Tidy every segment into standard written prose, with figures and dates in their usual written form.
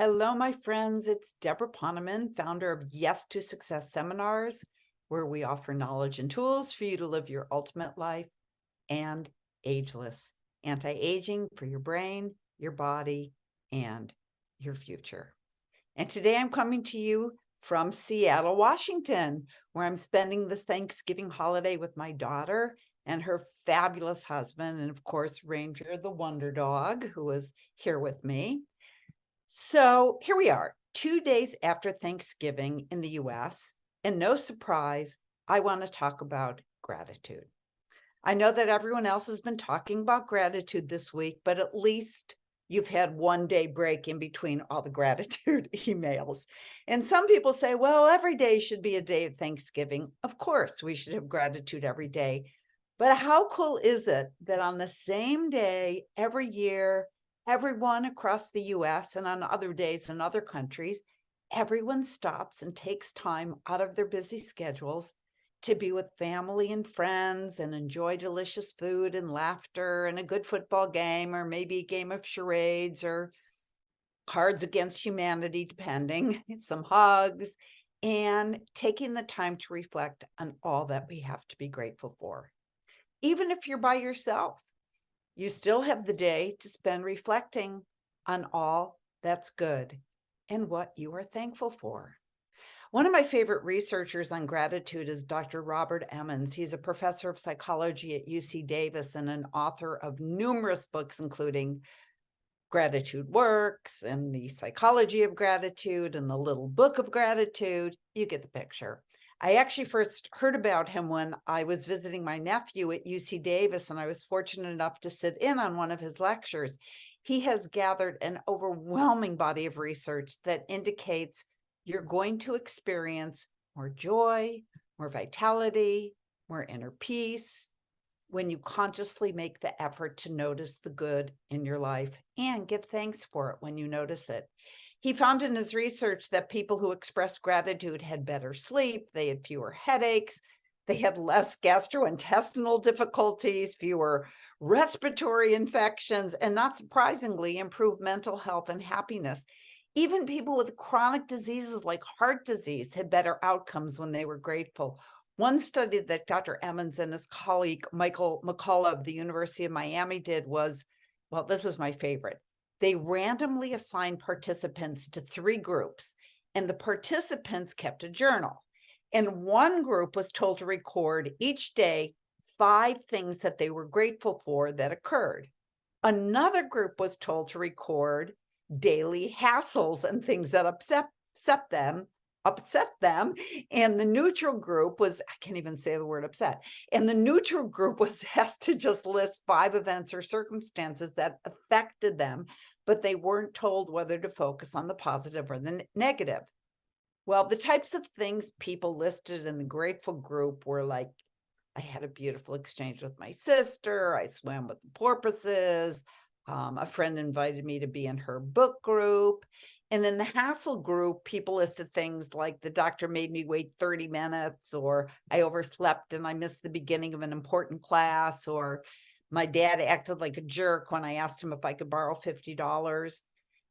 Hello, my friends. It's Deborah Poneman, founder of Yes to Success Seminars, where we offer knowledge and tools for you to live your ultimate life and ageless. Anti-aging for your brain, your body, and your future. And today I'm coming to you from Seattle, Washington, where I'm spending this Thanksgiving holiday with my daughter and her fabulous husband, and of course, Ranger the Wonder Dog, who is here with me. So here we are, 2 days after Thanksgiving in the US, and no surprise, I want to talk about gratitude. I know that everyone else has been talking about gratitude this week, but at least you've had 1 day break in between all the gratitude emails. And some people say, well, every day should be a day of Thanksgiving. Of course, we should have gratitude every day. But how cool is it that on the same day every year, everyone across the US and on other days in other countries, everyone stops and takes time out of their busy schedules to be with family and friends and enjoy delicious food and laughter and a good football game, or maybe a game of charades or Cards Against Humanity, depending, some hugs, and taking the time to reflect on all that we have to be grateful for. Even if you're by yourself, you still have the day to spend reflecting on all that's good and what you are thankful for. One of my favorite researchers on gratitude is Dr. Robert Emmons. He's a professor of psychology at UC Davis and an author of numerous books, including Gratitude Works and The Psychology of Gratitude and The Little Book of Gratitude. You get the picture. I actually first heard about him when I was visiting my nephew at UC Davis, and I was fortunate enough to sit in on one of his lectures. He has gathered an overwhelming body of research that indicates you're going to experience more joy, more vitality, more inner peace when you consciously make the effort to notice the good in your life and give thanks for it when you notice it. He found in his research that people who expressed gratitude had better sleep, they had fewer headaches, they had less gastrointestinal difficulties, fewer respiratory infections, and not surprisingly, improved mental health and happiness. Even people with chronic diseases like heart disease had better outcomes when they were grateful. One study that Dr. Emmons and his colleague Michael McCullough of the University of Miami did was, well, this is my favorite. They randomly assigned participants to 3 groups, and the participants kept a journal. And one group was told to record each day 5 things that they were grateful for that occurred. Another group was told to record daily hassles and things that upset them, and the neutral group was, I can't even say the word upset, and the neutral group was asked to just list 5 events or circumstances that affected them, but they weren't told whether to focus on the positive or the negative. Well, the types of things people listed in the grateful group were like, I had a beautiful exchange with my sister. I swam with the porpoises. A friend invited me to be in her book group. And in the hassle group, people listed things like the doctor made me wait 30 minutes, or I overslept and I missed the beginning of an important class, or my dad acted like a jerk when I asked him if I could borrow $50.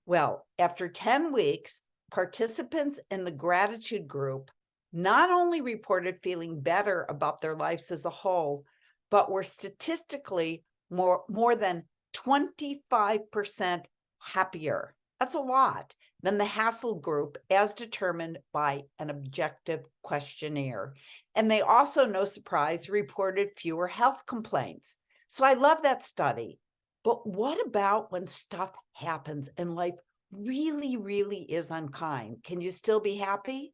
Well, after 10 weeks, participants in the gratitude group not only reported feeling better about their lives as a whole, but were statistically more than 25% happier. That's a lot than the hassle group, as determined by an objective questionnaire. And they also, no surprise, reported fewer health complaints. So I love that study. But what about when stuff happens and life really, really is unkind? Can you still be happy?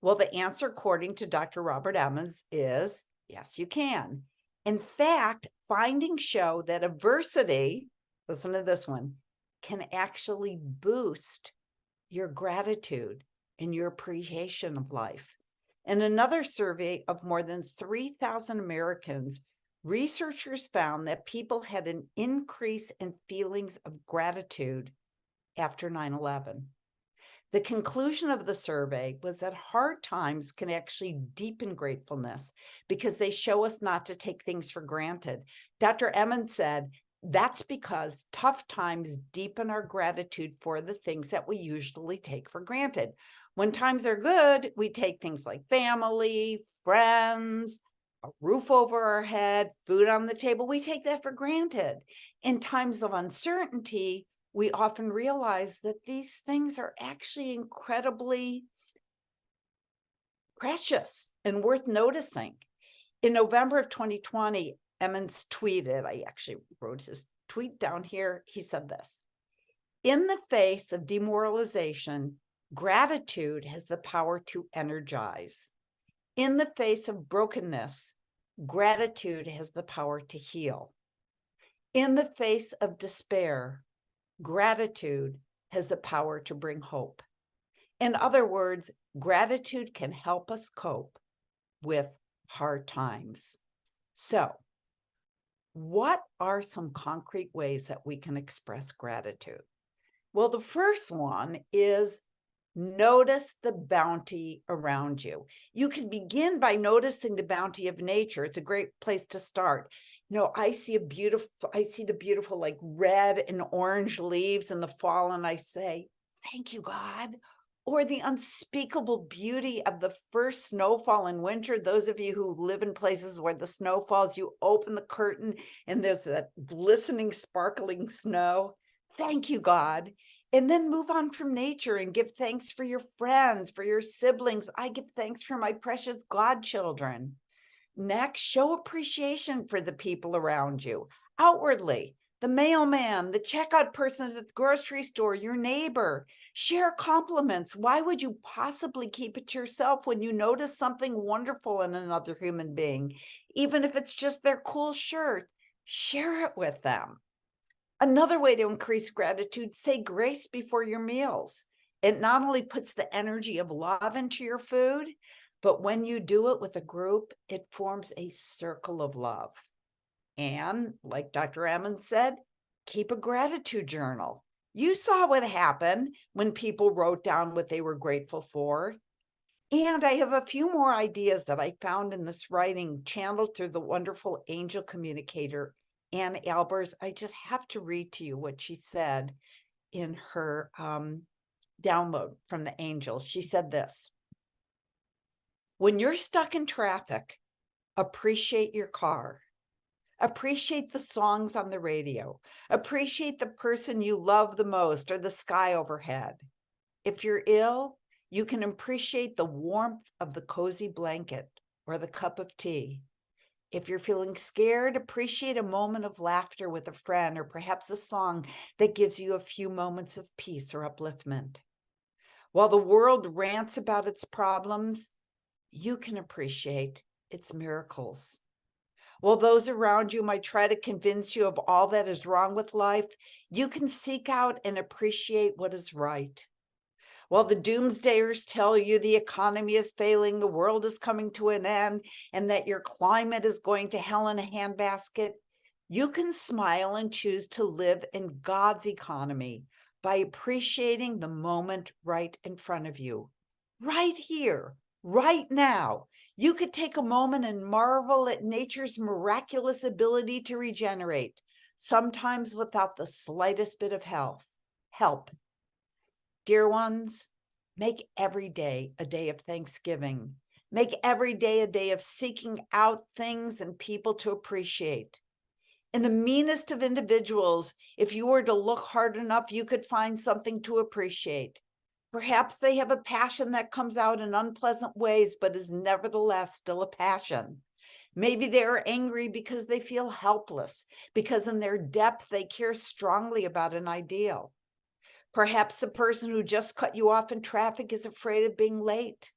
Well, the answer, according to Dr. Robert Emmons, is yes, you can. In fact, findings show that adversity, listen to this one, can actually boost your gratitude and your appreciation of life. In another survey of more than 3,000 Americans, researchers found that people had an increase in feelings of gratitude after 9/11. The conclusion of the survey was that hard times can actually deepen gratefulness because they show us not to take things for granted. Dr. Emmons said, That's because tough times deepen our gratitude for the things that we usually take for granted. When times are good, we take things like family, friends, a roof over our head, food on the table. We take that for granted. In times of uncertainty, we often realize that these things are actually incredibly precious and worth noticing. In November of 2020, Emmons tweeted, I actually wrote his tweet down here. He said this: in the face of demoralization, gratitude has the power to energize. In the face of brokenness, gratitude has the power to heal. In the face of despair, gratitude has the power to bring hope. In other words, gratitude can help us cope with hard times. So, what are some concrete ways that we can express gratitude? Well, the first one is notice the bounty around you. You can begin by noticing the bounty of nature. It's a great place to start. I see the beautiful like red and orange leaves in the fall, and I say, thank you, God. Or the unspeakable beauty of the first snowfall in winter. Those of you who live in places where the snow falls, you open the curtain and there's that glistening, sparkling snow. Thank you, God. And then move on from nature and give thanks for your friends, for your siblings. I give thanks for my precious godchildren. Next, show appreciation for the people around you outwardly. The mailman, the checkout person at the grocery store, your neighbor. Share compliments. Why would you possibly keep it to yourself when you notice something wonderful in another human being? Even if it's just their cool shirt, share it with them. Another way to increase gratitude, say grace before your meals. It not only puts the energy of love into your food, but when you do it with a group, it forms a circle of love. And like Dr. Emmons said, keep a gratitude journal. You saw what happened when people wrote down what they were grateful for. And I have a few more ideas that I found in this writing channeled through the wonderful angel communicator, Ann Albers. I just have to read to you what she said in her download from the angels. She said this: when you're stuck in traffic, appreciate your car. Appreciate the songs on the radio. Appreciate the person you love the most or the sky overhead. If you're ill, you can appreciate the warmth of the cozy blanket or the cup of tea. If you're feeling scared, appreciate a moment of laughter with a friend or perhaps a song that gives you a few moments of peace or upliftment. While the world rants about its problems, you can appreciate its miracles. While those around you might try to convince you of all that is wrong with life, you can seek out and appreciate what is right. While the doomsdayers tell you the economy is failing, the world is coming to an end, and that your climate is going to hell in a handbasket, you can smile and choose to live in God's economy by appreciating the moment right in front of you, right here, right now. You could take a moment and marvel at nature's miraculous ability to regenerate, sometimes without the slightest bit of help. Dear ones, make every day a day of thanksgiving. Make every day a day of seeking out things and people to appreciate. In the meanest of individuals, if you were to look hard enough, you could find something to appreciate. Perhaps they have a passion that comes out in unpleasant ways, but is nevertheless still a passion. Maybe they are angry because they feel helpless, because in their depth they care strongly about an ideal. Perhaps the person who just cut you off in traffic is afraid of being late,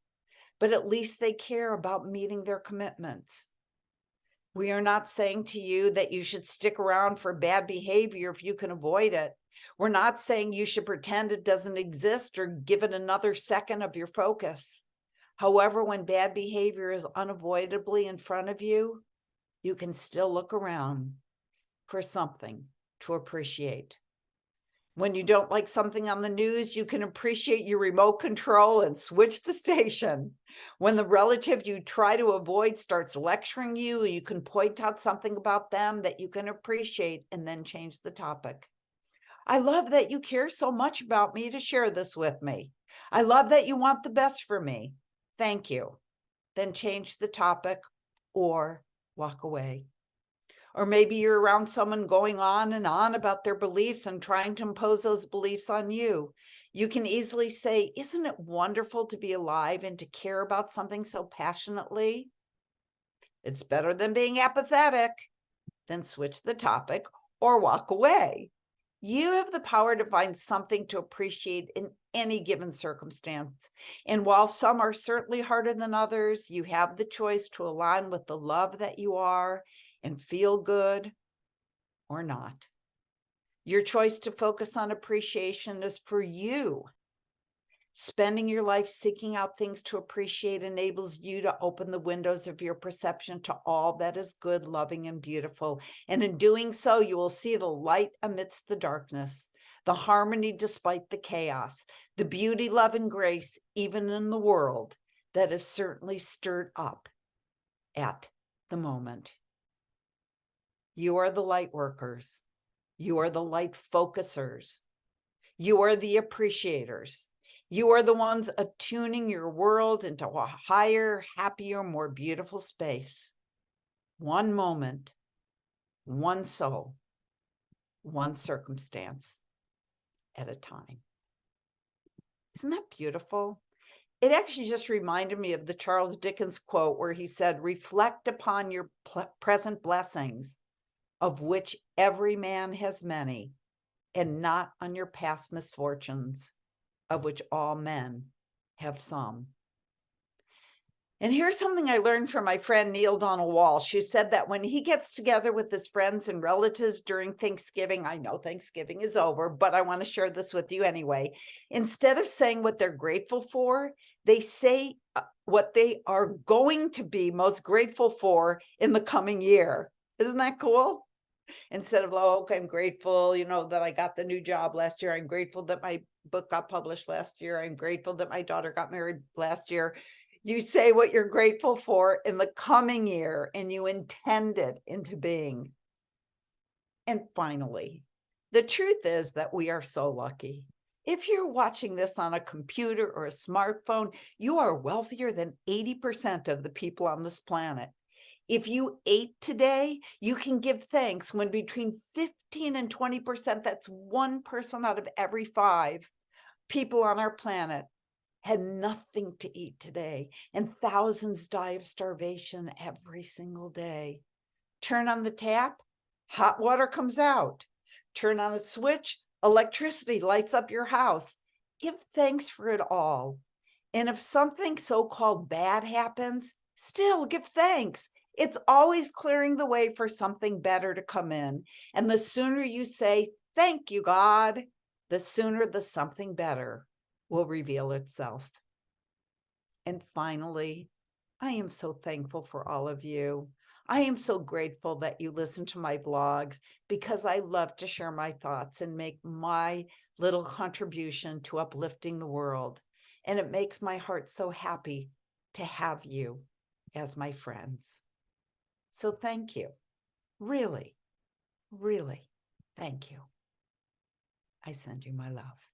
but at least they care about meeting their commitments. We are not saying to you that you should stick around for bad behavior if you can avoid it. We're not saying you should pretend it doesn't exist or give it another second of your focus. However, when bad behavior is unavoidably in front of you, you can still look around for something to appreciate. When you don't like something on the news, you can appreciate your remote control and switch the station. When the relative you try to avoid starts lecturing you, you can point out something about them that you can appreciate and then change the topic. I love that you care so much about me to share this with me. I love that you want the best for me. Thank you. Then change the topic or walk away. Or maybe you're around someone going on and on about their beliefs and trying to impose those beliefs on you. You can easily say, "Isn't it wonderful to be alive and to care about something so passionately?" It's better than being apathetic. Then switch the topic or walk away. You have the power to find something to appreciate in any given circumstance. And while some are certainly harder than others, you have the choice to align with the love that you are and feel good or not. Your choice to focus on appreciation is for you. Spending your life seeking out things to appreciate enables you to open the windows of your perception to all that is good, loving, and beautiful. And in doing so, you will see the light amidst the darkness, the harmony despite the chaos, the beauty, love, and grace, even in the world that is certainly stirred up at the moment. You are the light workers. You are the light focusers. You are the appreciators. You are the ones attuning your world into a higher, happier, more beautiful space. One moment, one soul, one circumstance at a time. Isn't that beautiful? It actually just reminded me of the Charles Dickens quote where he said, "Reflect upon your present blessings, of which every man has many, and not on your past misfortunes, of which all men have some." And here's something I learned from my friend Neil Donald Walsh, who said that when he gets together with his friends and relatives during Thanksgiving, I know Thanksgiving is over, but I want to share this with you anyway. Instead of saying what they're grateful for, they say what they are going to be most grateful for in the coming year. Isn't that cool? Instead of, "Oh, okay, I'm grateful, that I got the new job last year. I'm grateful that my book got published last year. I'm grateful that my daughter got married last year." You say what you're grateful for in the coming year, and you intend it into being. And finally, the truth is that we are so lucky. If you're watching this on a computer or a smartphone, you are wealthier than 80% of the people on this planet. If you ate today, you can give thanks when between 15 and 20%, that's 1 person out of every 5 people on our planet, had nothing to eat today, and thousands die of starvation every single day. Turn on the tap, hot water comes out. Turn on a switch, electricity lights up your house. Give thanks for it all. And if something so-called bad happens, still give thanks. It's always clearing the way for something better to come in. And the sooner you say, "Thank you, God," the sooner the something better will reveal itself. And finally, I am so thankful for all of you. I am so grateful that you listen to my blogs because I love to share my thoughts and make my little contribution to uplifting the world. And it makes my heart so happy to have you as my friends. So thank you. Really, really, thank you. I send you my love.